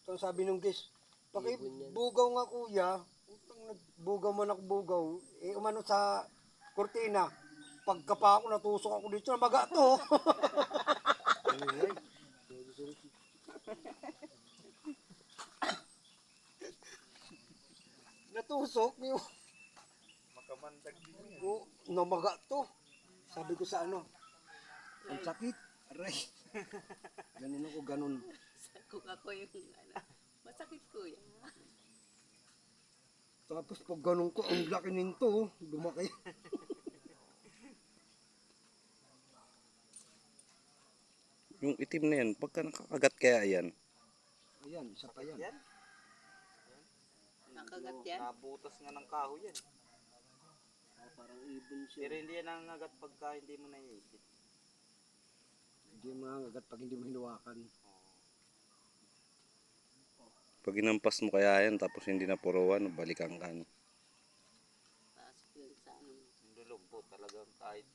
Tapos sabi nung guys, pakibugaw nga kuya. Utang nagbugaw man ako bugaw. Eh umano sa kurtina. Pagkapa ako natusok ako dito, namaga to. Natusok yung Makamandag din yan. namaga to. Sabi ko sa ano, ang sakit. Aray. Ganun ako, ganun. Kung ako yung masakit kuya. Tapos pag ganun ko, ang laki nito, lumaki. Yung itim na yan, pagka nakakagat kaya yan. Ayan, isa pa yan. Yan. Nakagat yan. Nabutas nga ng kahoy yan. Parang ibon Pero hindi yan nangangagat pagka hindi mo naiipit. Hindi mangangagat pag hindi mo hinawakan. Pag inampas mo kaya yan, tapos hindi na puruan, balikan ka. Pasok yun sa ano. Yung dulog po talagang kahit